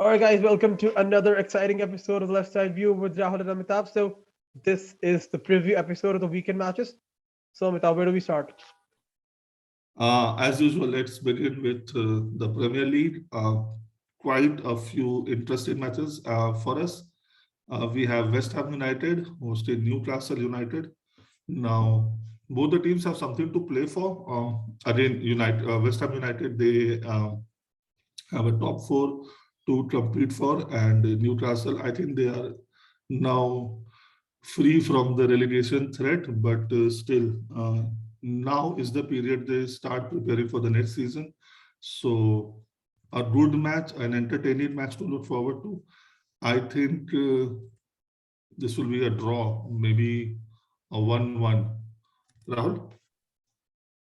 All right, guys, welcome to another exciting episode of Left Side View with Rahul and Amitabh. So, this is the preview episode of the weekend matches. So, Amitabh, where do we start? As usual, let's begin with the Premier League. Quite a few interesting matches for us. We have West Ham United hosting Newcastle United. Now, both the teams have something to play for. Again, West Ham United, they have a top four to compete for, and Newcastle, I think they are now free from the relegation threat, but still, now is the period they start preparing for the next season. So, a good match, an entertaining match to look forward to. I think this will be a draw, maybe a 1-1. Rahul?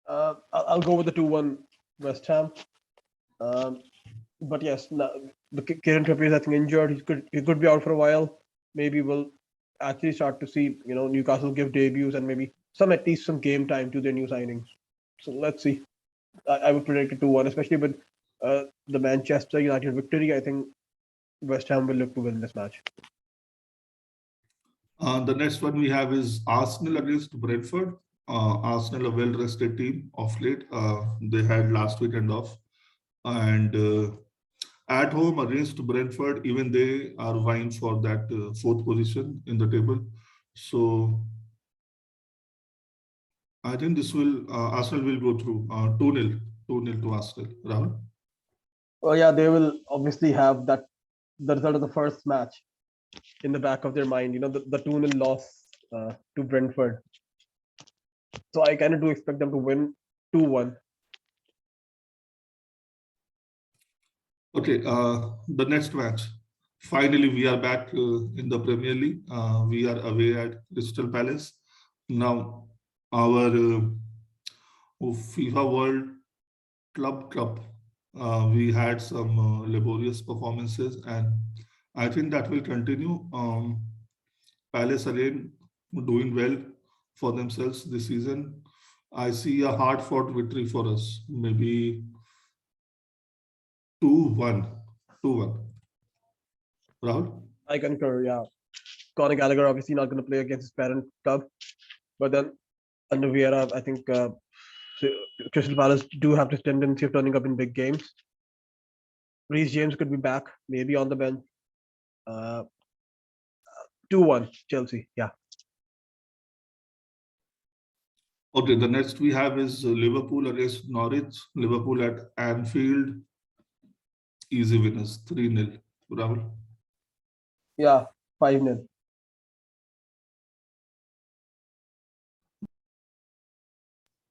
I'll go with the 2-1 West Ham. But yes, the Kieran Trippier is, I think, injured. He could be out for a while. Maybe we'll actually start to see, Newcastle give debuts and maybe at least some game time to their new signings. So, let's see. I would predict a 2-1, especially with the Manchester United victory. I think West Ham will look to win this match. The next one we have is Arsenal against Brentford. Arsenal, a well-rested team of late. They had last weekend off. And at home against Brentford, even they are vying for that fourth position in the table. So I think this will Arsenal will go through 2-0 to Arsenal. Rahul? Oh yeah, they will obviously have the result of the first match in the back of their mind. The 2-0 loss to Brentford. So I kind of do expect them to win 2-1. Okay, the next match. Finally, we are back in the Premier League. We are away at Crystal Palace. Now, our FIFA World Club Cup, we had some laborious performances, and I think that will continue. Palace again doing well for themselves this season. I see a hard-fought victory for us, maybe 2-1. 2-1. Rahul? I concur. Yeah, Conor Gallagher obviously not going to play against his parent club, but then under Vieira, I think Crystal Palace do have this tendency of turning up in big games. Reece James could be back, maybe on the bench. Uh, 2-1 Chelsea. Yeah. Okay, the next we have is Liverpool against Norwich. Liverpool at Anfield, easy winners, 3-0. Rahul? Yeah, 5-0.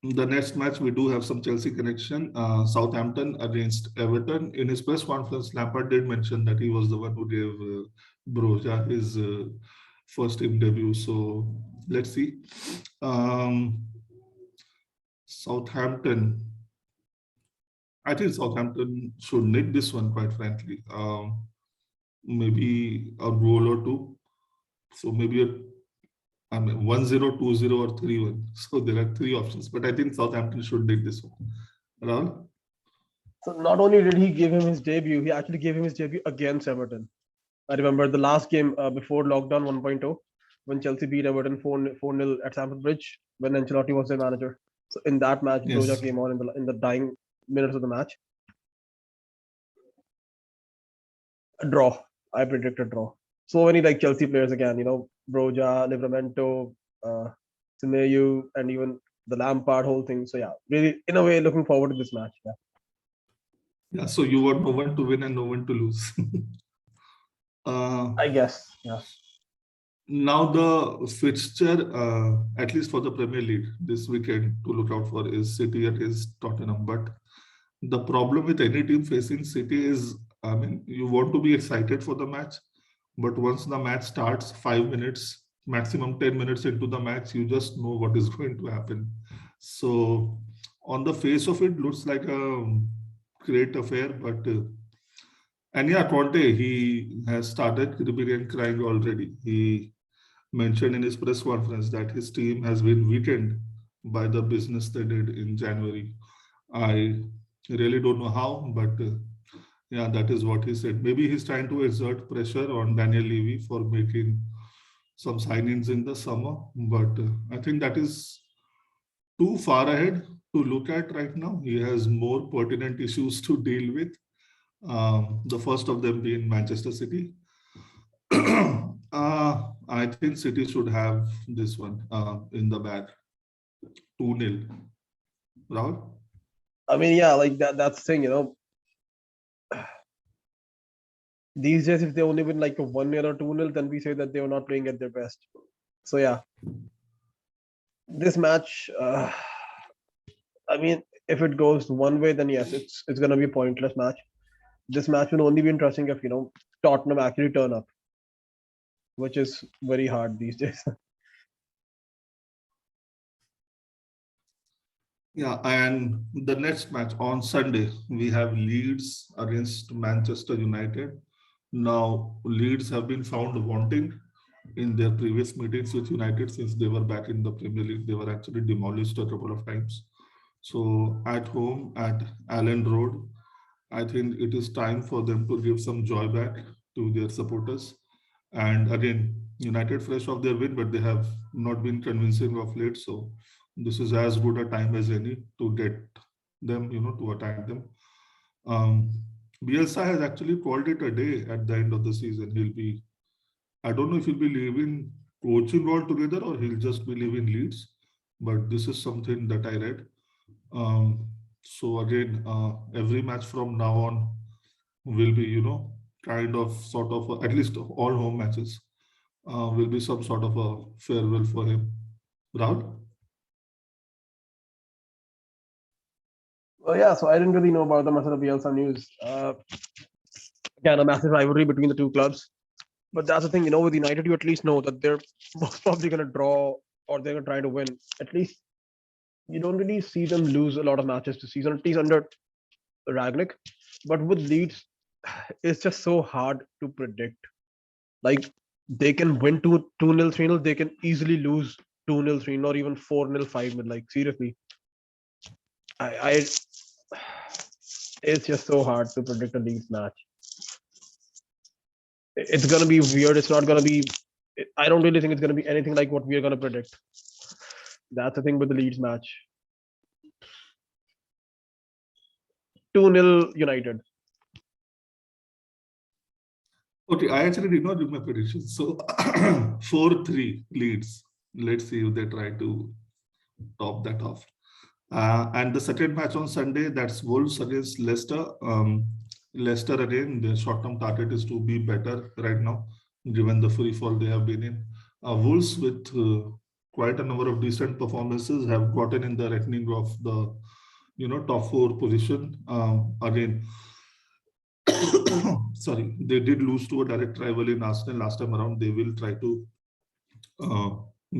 The next match, we do have some Chelsea connection. Southampton against Everton. In his press conference, Lampard did mention that he was the one who gave Broja his first team debut. So let's see. Southampton. I think Southampton should nick this one, quite frankly. Maybe a goal or two. So maybe 1-0, 2-0, or 3-1. So there are three options, but I think Southampton should take this one. Rahul? So not only did he give him his debut, he actually gave him his debut against Everton. I remember the last game before lockdown 1.0 when Chelsea beat Everton 4-0 at Stamford Bridge when Ancelotti was their manager. So in that match, Broja Yes. came on in the dying minutes of the match. A draw. I predict a draw. So many like Chelsea players again. Broja, Livramento, Semedo, and even the Lampard whole thing. So yeah, really in a way looking forward to this match. Yeah. Yeah, so you want no one to win and no one to lose. I guess. Yeah. Now the fixture, at least for the Premier League this weekend to look out for is City against Tottenham. But the problem with any team facing City is, I mean, you want to be excited for the match, but once the match starts, 5 minutes, maximum 10 minutes into the match, you just know what is going to happen. So on the face of it, looks like a great affair, but and yeah, Conte, he has started cribbing and crying already. He mentioned in his press conference that his team has been weakened by the business they did in January. I really don't know how, but Yeah, that is what he said. Maybe he's trying to exert pressure on Daniel Levy for making some signings in the summer, but I think that is too far ahead to look at right now. He has more pertinent issues to deal with. The first of them being Manchester City. I think City should have this one in the bag. 2-0. Rahul? I mean, yeah, like that's the thing, these days, if they only win like a 1-0 or 2-0, then we say that they were not playing at their best. So yeah, this match, I mean, if it goes one way, then yes, it's gonna be a pointless match. This match will only be interesting if Tottenham actually turn up, which is very hard these days. Yeah, and the next match on Sunday, we have Leeds against Manchester United. Now, Leeds have been found wanting in their previous meetings with United since they were back in the Premier League. They were actually demolished a couple of times. So, at home at Allen Road, I think it is time for them to give some joy back to their supporters. And again, United fresh off their win, but they have not been convincing of late. So this is as good a time as any to get them, to attack them. Um, Bielsa has actually called it a day at the end of the season. I don't know if he'll be leaving coaching altogether or he'll just be leaving Leeds, but this is something that I read. So again, every match from now on will be, kind of sort of, at least all home matches will be some sort of a farewell for him. Rahul? Oh yeah, so I didn't really know about the Marcelo Bielsa news. Again, a massive rivalry between the two clubs. But that's the thing, with United, you at least know that they're most probably going to draw or they're going to try to win. At least you don't really see them lose a lot of matches this season, at least under Ragnick. But with Leeds, it's just so hard to predict. Like they can win 2-0, 3-0. They can easily lose 2-0, 3-0, or even 4-0, 5-0. Like seriously, I it's just so hard to predict a Leeds match. It's gonna be weird. It's not gonna be. I don't really think it's gonna be anything like what we are gonna predict. That's the thing with the Leeds match. 2-0 United. Okay, I actually did not do my predictions. So 4-3 leads. Let's see if they try to top that off. And the second match on Sunday, that's Wolves against Leicester. Leicester again, their short-term target is to be better right now, given the free fall they have been in. Wolves with quite a number of decent performances have gotten in the reckoning of the top four position. Again, sorry, they did lose to a direct rival in Arsenal last time around. They will try to uh,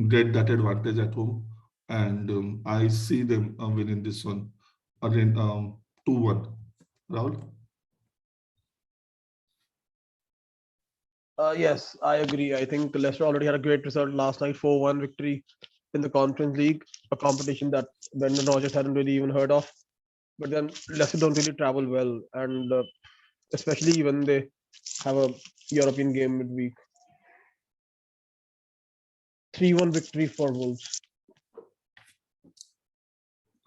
get that advantage at home, and I see them winning this one again 2-1. Rahul? Yes, I agree. I think Leicester already had a great result last night, 4-1 victory in the Conference League, a competition that Brendan Rodgers hadn't really even heard of. But then Leicester don't really travel well, and especially when they have a European game midweek. 3-1 victory for Wolves.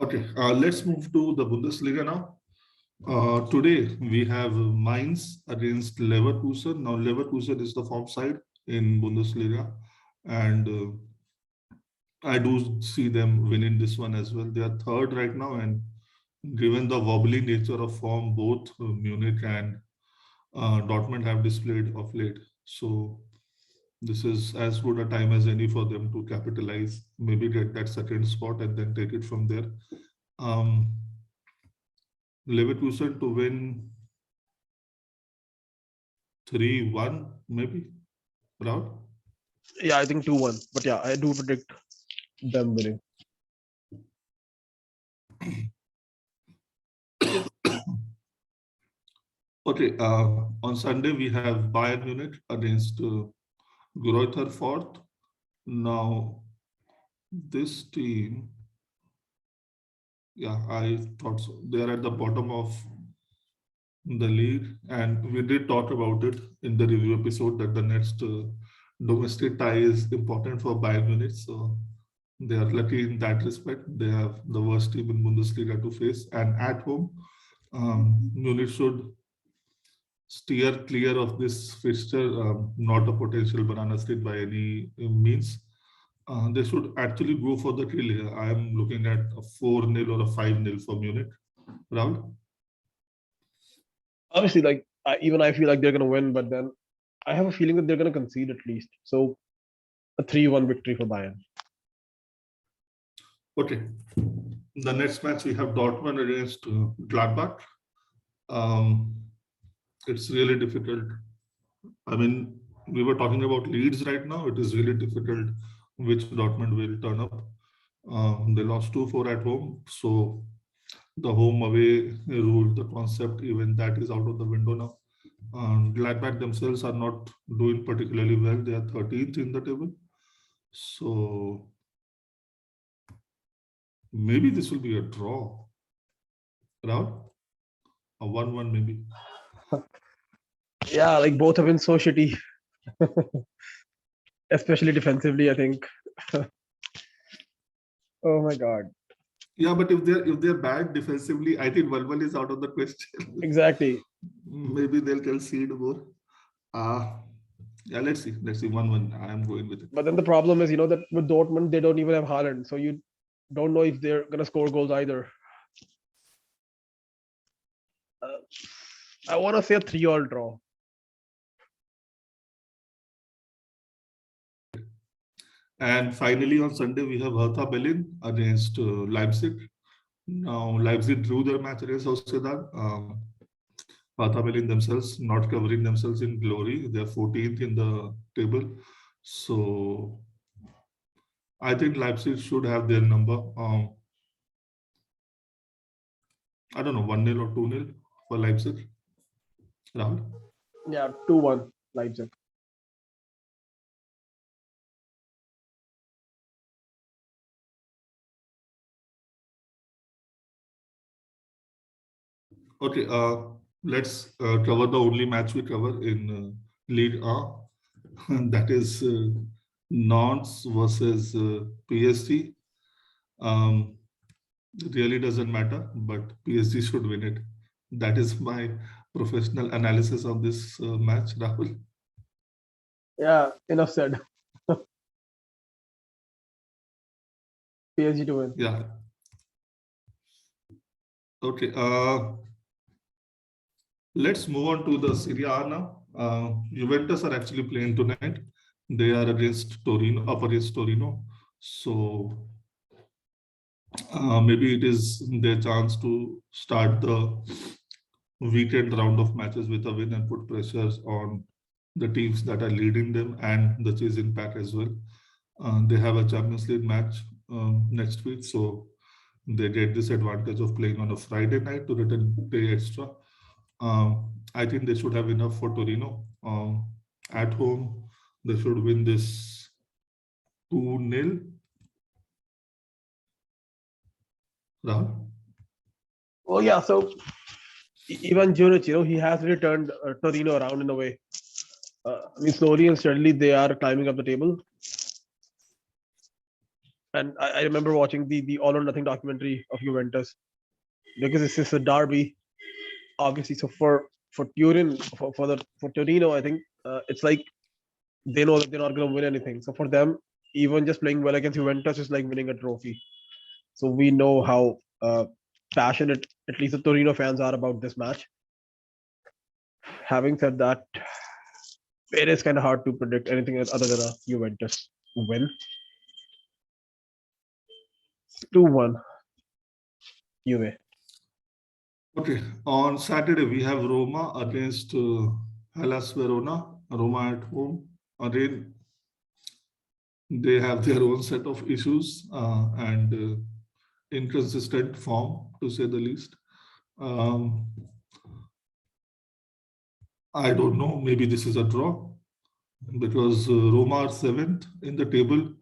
Okay, let's move to the Bundesliga now. Today we have Mainz against Leverkusen. Now Leverkusen is the form side in Bundesliga, and I do see them winning this one as well. They are third right now, and given the wobbly nature of form, both Munich and Dortmund have displayed of late. So this is as good a time as any for them to capitalize, maybe get that second spot and then take it from there. Um, Leverkusen to win 3-1, maybe, Rahul? Yeah, I think 2-1. But yeah, I do predict them winning. Okay, on Sunday we have Bayern Munich against Greuther Fürth. Now, this team, yeah, I thought so. They are at the bottom of the league, and we did talk about it in the review episode that the next domestic tie is important for Bayern Munich. So they are lucky in that respect. They have the worst team in Bundesliga to face, and at home, Munich should steer clear of this fixture, not a potential banana state by any means. They should actually go for the kill here. I am looking at a 4-0 or a 5-0 for Munich. Rahul? Obviously, like even I feel like they're gonna win, but then I have a feeling that they're gonna concede at least. So a 3-1 victory for Bayern. Okay. The next match we have Dortmund against Gladbach. Um, it's really difficult. I mean, we were talking about leads right now. It is really difficult which Dortmund will turn up. They lost 2-4 at home. So the home away rule, the concept, even that is out of the window now. Gladbach themselves are not doing particularly well. They are 13th in the table. So maybe this will be a draw. Rahul? A 1-1 maybe. Yeah, like both have been so shitty, especially defensively, I think. Oh my god. Yeah, but if they're bad defensively, I think 1-1 is out of the question. Exactly. Maybe they'll concede more. Uh yeah, let's see. Let's see. 1-1. I am going with it. But then the problem is, that with Dortmund, they don't even have Haaland. So you don't know if they're going to score goals either. I want to say a 3-all draw. And finally, on Sunday, we have Hertha Berlin against Leipzig. Now, Leipzig drew their match against Sociedad. Hertha Berlin themselves not covering themselves in glory. They're 14th in the table. So I think Leipzig should have their number. I don't know, 1-0 or 2-0 for Leipzig. Rahul? Yeah, 2-1 Leipzig. Okay, let's cover the only match we cover in League A. That is Nantes versus PSG. Um, it really doesn't matter, but PSG should win it. That is my professional analysis of this match, Rahul. Yeah, enough said. PSG to win. Yeah. Okay. Let's move on to the Serie A now. Juventus are actually playing tonight. They are against Torino, up against Torino. So maybe it is their chance to start the weekend round of matches with a win and put pressures on the teams that are leading them and the chasing pack as well. They have a Champions League match next week, so they get this advantage of playing on a Friday night to return pay extra. I think they should have enough for Torino. At home, they should win this 2-0. Rahul? Oh yeah, so Ivan Juric, he has returned Torino around in a way. I mean, slowly and steadily they are climbing up the table. And I remember watching the All or Nothing documentary of Juventus because this is a derby, obviously. So for Turin, for Torino, I think it's like they know that they're not going to win anything. So for them, even just playing well against Juventus is like winning a trophy. So we know how passionate at least the Torino fans are about this match. Having said that, it is kind of hard to predict anything other than a Juventus win. 2-1 Juve. Okay, on Saturday we have Roma against Hellas Verona. Roma at home. Again, they have their own set of issues and inconsistent form, to say the least. I don't know. Maybe this is a draw because Roma are 7th in the table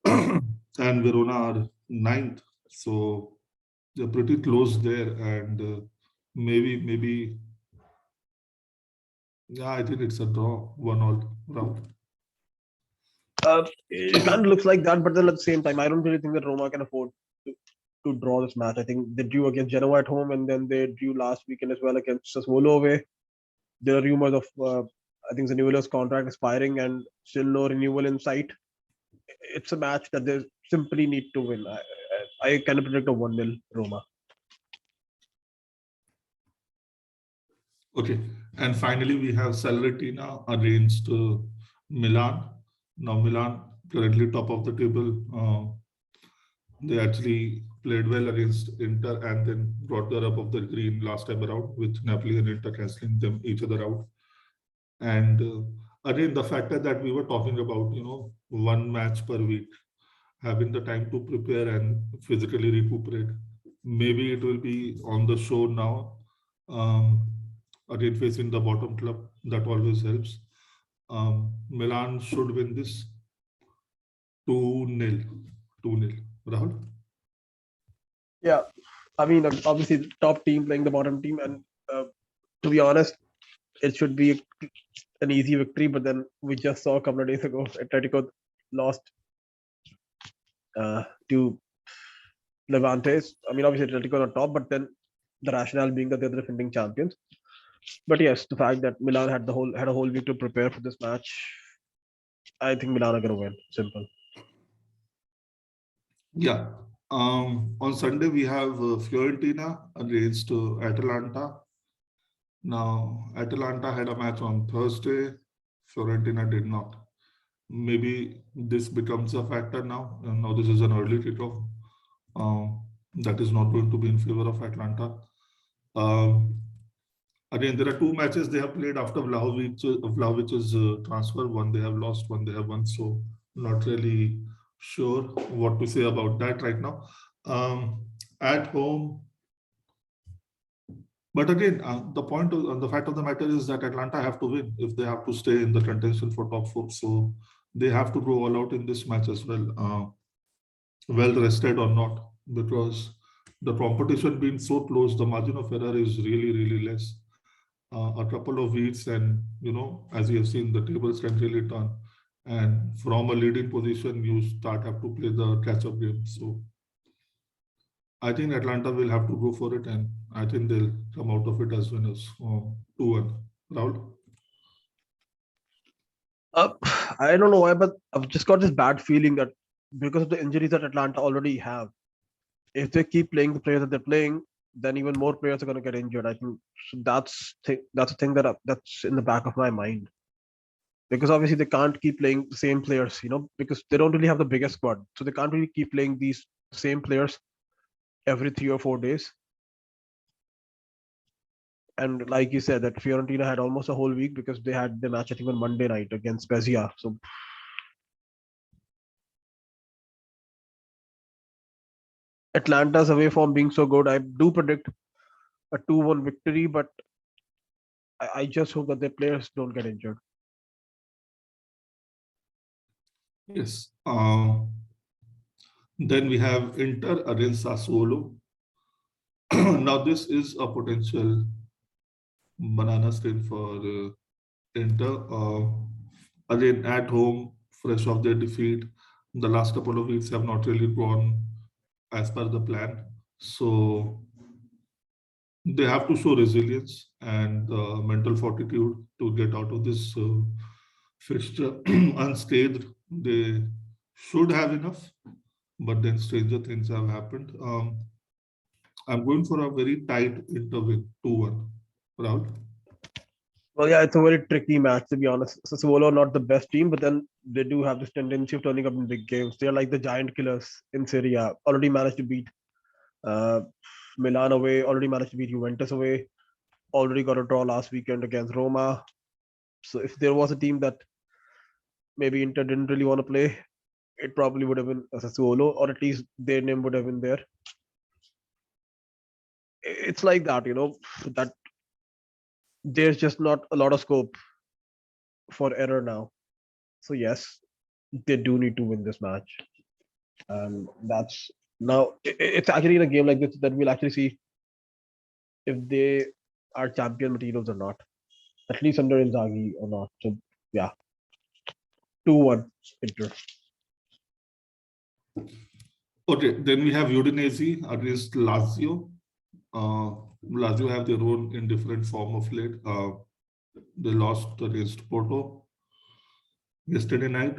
and Verona are 9th. So they're pretty close there, and maybe Yeah, I think it's a draw, 1-1 round. It kind of looks like that, but then at the same time, I don't really think that Roma can afford to, to draw this match. I think they drew against Genoa at home, and then they drew last weekend as well against Sassuolo away. There are rumors of, I think, Zaniolo's contract expiring and still no renewal in sight. It's a match that they simply need to win. I kind of predict a 1-0 Roma. Okay, and finally we have Salernitana against Milan. Now Milan currently top of the table. They actually played well against Inter and then brought the rub of the green last time around, with Napoli and Inter cancelling them each other out. And again, the factor that we were talking about, one match per week, having the time to prepare and physically recuperate. Maybe it will be on the show now. Um, Again, facing the bottom club, that always helps. Milan should win this 2-0. 2-0. Rahul? Yeah, I mean, obviously, the top team playing the bottom team, and to be honest, it should be an easy victory. But then we just saw a couple of days ago, Atletico lost to Levantes. I mean, obviously, Atletico on top, but then the rationale being that they're the defending champions. But yes, the fact that Milan had a whole week to prepare for this match, I think Milan are gonna win. Simple. Yeah. On Sunday, we have Fiorentina against Atalanta. Now, Atalanta had a match on Thursday. Fiorentina did not. Maybe this becomes a factor now. Now, this is an early kickoff. That is not going to be in favor of Atlanta. Um, Again, there are two matches they have played after Vlahovic's transfer. One they have lost, one they have won. So not really sure what to say about that right now. At home, but again, the fact of the matter is that Atlanta have to win if they have to stay in the contention for top four. So they have to go all out in this match as well, well rested or not, because the competition being so close, the margin of error is really, really less. A couple of weeks, and as you have seen, the tables can really turn. And from a leading position, you have to play the catch-up game. So I think Atlanta will have to go for it, and I think they'll come out of it as winners. 2-1. Rahul? Uh, I don't know why, but I've just got this bad feeling that because of the injuries that Atlanta already have, if they keep playing the players that they're playing, then even more players are going to get injured. I think so that's a thing that's in the back of my mind, because obviously they can't keep playing the same players, because they don't really have the biggest squad, so they can't really keep playing these same players every 3 or 4 days. And like you said, that Fiorentina had almost a whole week because they had the match I think on Monday night against Spezia. So Atlanta's away form being so good, I do predict a 2-1 victory, but I just hope that their players don't get injured. Yes. Then we have Inter against Sassuolo. Now this is a potential banana skin for Inter. Again, at home, fresh off their defeat, the last couple of weeks have not really gone as per the plan. So they have to show resilience and mental fortitude to get out of this fixture unscathed. They should have enough, but then stranger things have happened. I'm going for a very tight interview, 2-1. Rahul? Well, yeah, it's a very tricky match to be honest. Sassuolo are not the best team, but then they do have this tendency of turning up in big games. They're like the giant killers in Serie A. Already managed to beat uh, Milan away. Already managed to beat Juventus away. Already got a draw last weekend against Roma. So if there was a team that maybe Inter didn't really want to play, it probably would have been Sassuolo, or at least their name would have been there. It's like that, that there's just not a lot of scope for error now. So yes, they do need to win this match, and that's now it's actually in a game like this that we'll actually see if they are champion materials or not. at least under Inzaghi or not. So yeah, 2-1 Inter. Okay, then we have Udinese against Lazio. Uh, Lazio have their own indifferent form of late. They lost against Porto yesterday night.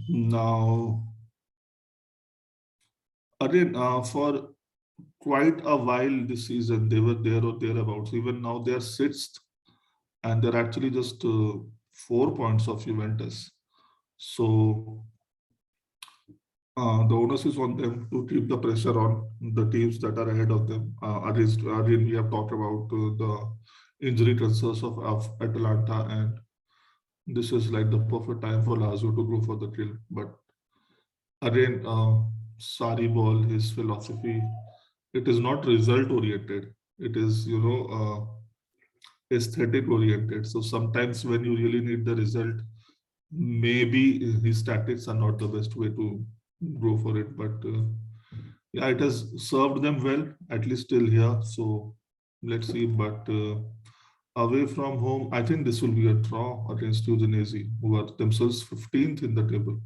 Now, again, for quite a while this season, they were there or thereabouts. Even now, they are sixth, and they're actually just 4 points of Juventus. So the onus is on them to keep the pressure on the teams that are ahead of them. Again, we have talked about the injury concerns of Atalanta, and this is like the perfect time for Lazio to go for the kill. But again, Sari ball, his philosophy, it is not result oriented. It is, aesthetic oriented. So sometimes when you really need the result, maybe his tactics are not the best way to go for it. But yeah, it has served them well, at least till here. So let's see. But away from home, I think this will be a draw against Udinese, who are themselves 15th in the table.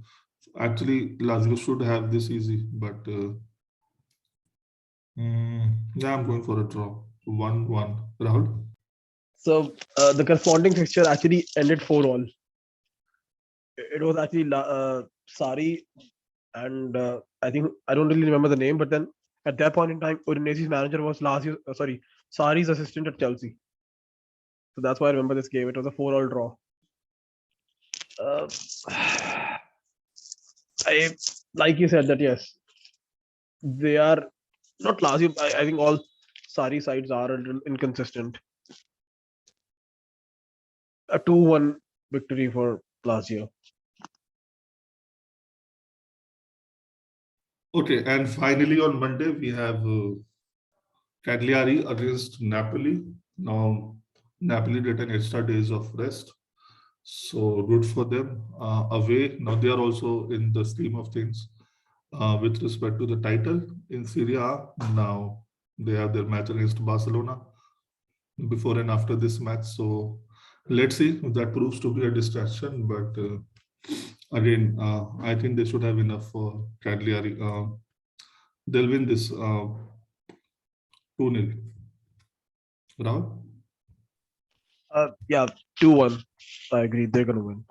Actually, Lazio should have this easy, but yeah, I'm going for a draw. 1-1. Rahul? So the corresponding fixture actually ended 4-all. It was actually Sari and I think I don't really remember the name, but then at that point in time, Udinese's manager was Sari's assistant at Chelsea. So that's why I remember this game. It was a 4-all draw. Uh, I like you said that yes, they are not Lazio. I think all Sari sides are a little inconsistent. A 2-1 victory for Lazio. Okay, and finally on Monday, we have Cagliari against Napoli. Now, Napoli get an extra days of rest. So good for them. Away, now they are also in the scheme of things with respect to the title in Serie A. Now they have their match against Barcelona before and after this match. So let's see if that proves to be a distraction. But again, I think they should have enough for Cagliari. They'll win this 2-0. Rahul? Yeah, 2-1. I agree. They're gonna win.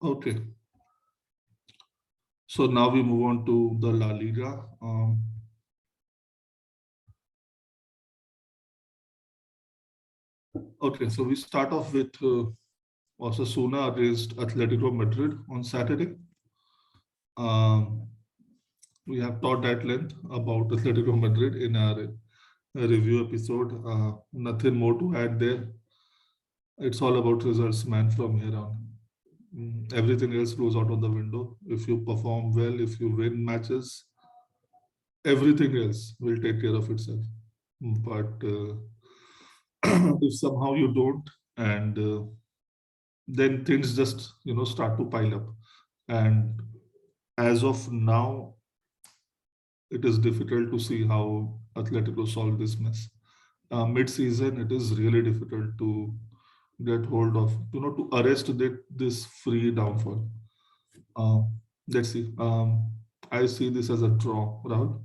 Okay. So now we move on to the La Liga. Okay, so we start off with Osasuna against Atletico Madrid on Saturday. Um, we have talked at length about Atletico Madrid in our review episode. Nothing more to add there. It's all about results, man, from here on. Everything else goes out of the window. If you perform well, if you win matches, everything else will take care of itself. But if somehow you don't, and then things just start to pile up. And as of now, it is difficult to see how Atletico solve this mess. Mid-season, it is really difficult to get hold of, to arrest this free downfall. Uh, let's see. I see this as a draw, Rahul.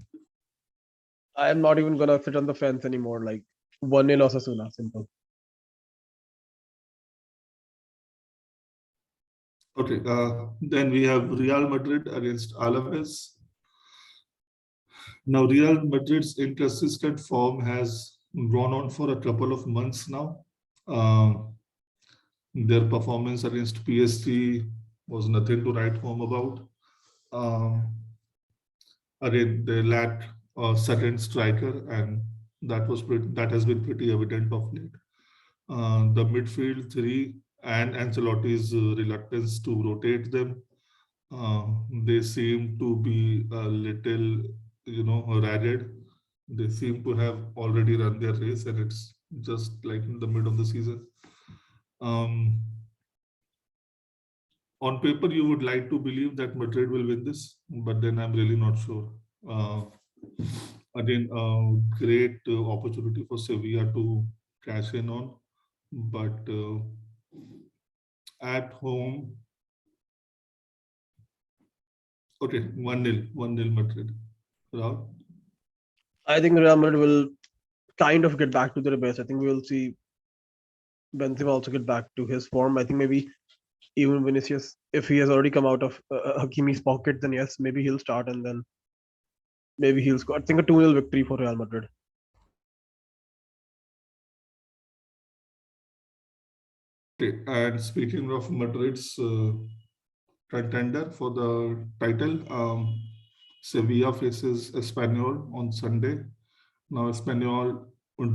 I am not even gonna sit on the fence anymore. Like 1-0 Osasuna, simple. Okay. Then we have Real Madrid against Alaves. Now, Real Madrid's inconsistent form has gone on for a couple of months now. Um, their performance against PSG was nothing to write home about. Um, Again, they lacked a second striker, and that has been pretty evident of late. The midfield three and Ancelotti's reluctance to rotate them, they seem to be a little, ragged. They seem to have already run their race, and it's just like in the mid of the season. Um, on paper, you would like to believe that Madrid will win this, but then I'm really not sure. Uh, Again, great opportunity for Sevilla to cash in on, but at home, okay, 1-0 Madrid. Rahul? I think Real Madrid will kind of get back to their best. I think we will see Benzema also get back to his form. I think maybe even Vinicius, if he has already come out of Hakimi's pocket, then yes, maybe he'll start and then maybe he'll score. I think a 2-0 victory for Real Madrid. Okay, and speaking of Madrid's contender for the title, Sevilla faces Espanyol on Sunday. Now, Espanyol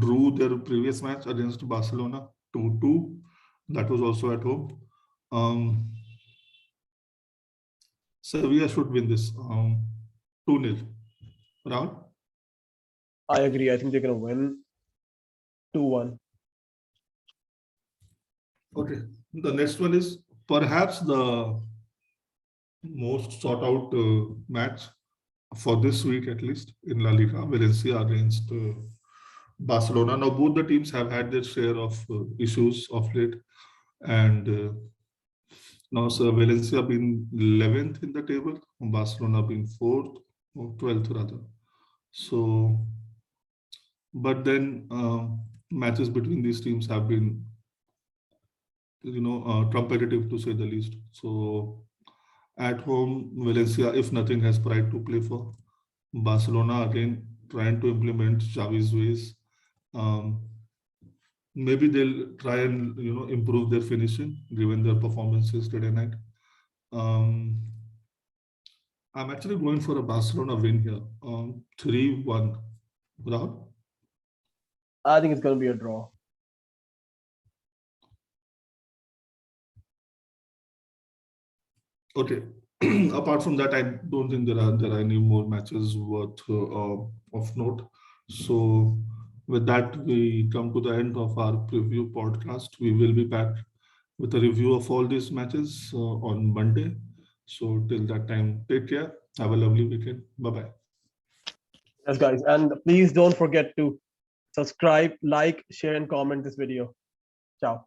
drew their previous match against Barcelona 2-2. That was also at home. Um, Sevilla should win this 2-0. Round. I agree. I think they're gonna win 2-1. Okay. The next one is perhaps the most sought out match for this week, at least in La Liga, Valencia against Barcelona. Now, both the teams have had their share of issues of late, and now, so Valencia being 11th in the table, Barcelona being 4th or 12th rather. So, but then matches between these teams have been, competitive to say the least. So, at home, Valencia, if nothing, has pride to play for. Barcelona again trying to implement Xavi's ways. Um, Maybe they'll try and improve their finishing given their performances today night. Um, I'm actually going for a Barcelona win here. 3-1. Rahul? I think it's gonna be a draw. Okay. Apart from that, I don't think there are any more matches worth of note. So with that, we come to the end of our preview podcast. We will be back with a review of all these matches on Monday. So till that time, take care. Have a lovely weekend. Bye bye. Yes, guys, and please don't forget to subscribe, like, share, and comment this video. Ciao.